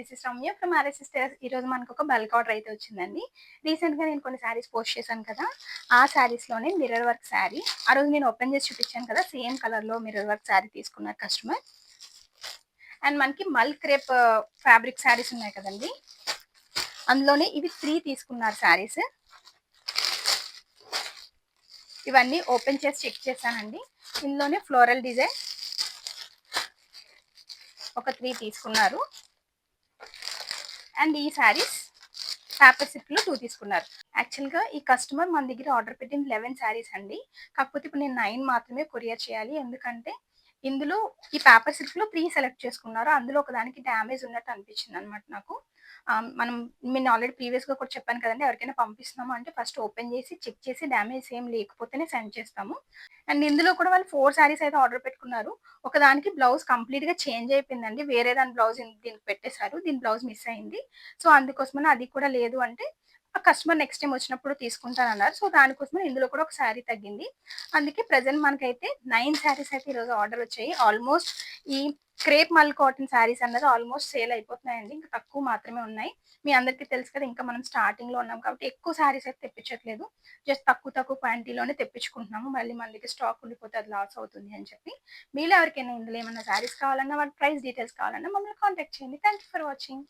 This is Ramya from RS sisters. ఈరోజు మనకు ఒక బల్క్ ఆర్డర్ అయితే వచ్చిందండి. రీసెంట్గా నేను కొన్ని శారీస్ పోస్ట్ చేశాను కదా, ఆ శారీస్లోనే మిర్రర్ వర్క్ శారీ. ఆ రోజు నేను ఓపెన్ చేసి చూపించాను కదా, సేమ్ కలర్లో మిర్రర్ వర్క్ శారీ తీసుకున్నారు కస్టమర్. అండ్ మనకి మల్ క్రేప్ ఫ్యాబ్రిక్ శారీస్ ఉన్నాయి కదండి, అందులోనే ఇవి 3 తీసుకున్నారు శారీస్. ఇవన్నీ ఓపెన్ చేసి చెక్ చేశానండి. ఇందులోనే ఫ్లోరల్ డిజైన్ ఒక 3 తీసుకున్నారు. అండ్ ఈ శారీస్ పేపర్ సిల్క్లో 2 తీసుకున్నారు. యాక్చువల్గా ఈ కస్టమర్ మన దగ్గర ఆర్డర్ పెట్టింది 11 శారీస్ అండి. కాకపోతే ఇప్పుడు నేను 9 మాత్రమే కొరియర్ చేయాలి. ఎందుకంటే ఇందులో ఈ పేపర్ సిల్క్లో 3 సెలెక్ట్ చేసుకున్నారు. అందులో ఒకదానికి డ్యామేజ్ ఉన్నట్టు అనిపించింది అనమాట నాకు. మనం నేను ఆల్రెడీ ప్రీవియస్గా కూడా చెప్పాను కదండి, ఎవరికైనా పంపిస్తున్నాము అంటే ఫస్ట్ ఓపెన్ చేసి చెక్ చేసి డ్యామేజ్ ఏం లేకపోతేనే సెండ్ చేస్తాము. అండ్ ఇందులో కూడా వాళ్ళు 4 శారీస్ అయితే ఆర్డర్ పెట్టుకున్నారు. ఒకదానికి బ్లౌజ్ కంప్లీట్గా చేంజ్ అయిపోయిందండి. వేరే దాని బ్లౌజ్ దీనికి పెట్టేశారు, దీని బ్లౌజ్ మిస్ అయింది. సో అందుకోసమని అది కూడా లేదు అంటే ఆ కస్టమర్ నెక్స్ట్ టైం వచ్చినప్పుడు తీసుకుంటానన్నారు. సో దానికోసమని ఇందులో కూడా ఒక శారీ తగ్గింది. అందుకే ప్రెజెంట్ మనకైతే 9 శారీస్ అయితే ఈరోజు ఆర్డర్ వచ్చాయి. ఆల్మోస్ట్ ఈ క్రేప్ మల్ కాటన్ శారీస్ అన్నది ఆల్మోస్ట్ సేల్ అయిపోతున్నాయండి. ఇంకా తక్కువ మాత్రమే ఉన్నాయి. మీ అందరికీ తెలుసు కదా, ఇంకా మనం స్టార్టింగ్లో ఉన్నాం కాబట్టి ఎక్కువ శారీస్ అయితే తెప్పించట్లేదు. జస్ట్ తక్కువ తక్కువ క్వాంటిటీలోనే తెప్పించుకుంటున్నాము. మళ్ళీ మన దగ్గర స్టాక్ ఉండిపోతే అది లాస్ అవుతుంది అని చెప్పి. మీలో ఎవరికైనా ఇందులో ఏమైనా శారీస్ కావాలన్నా, వాటి ప్రైస్ డీటెయిల్స్ కావాలన్నా మమ్మల్ని కాంటాక్ట్ చేయండి. Thank you for watching.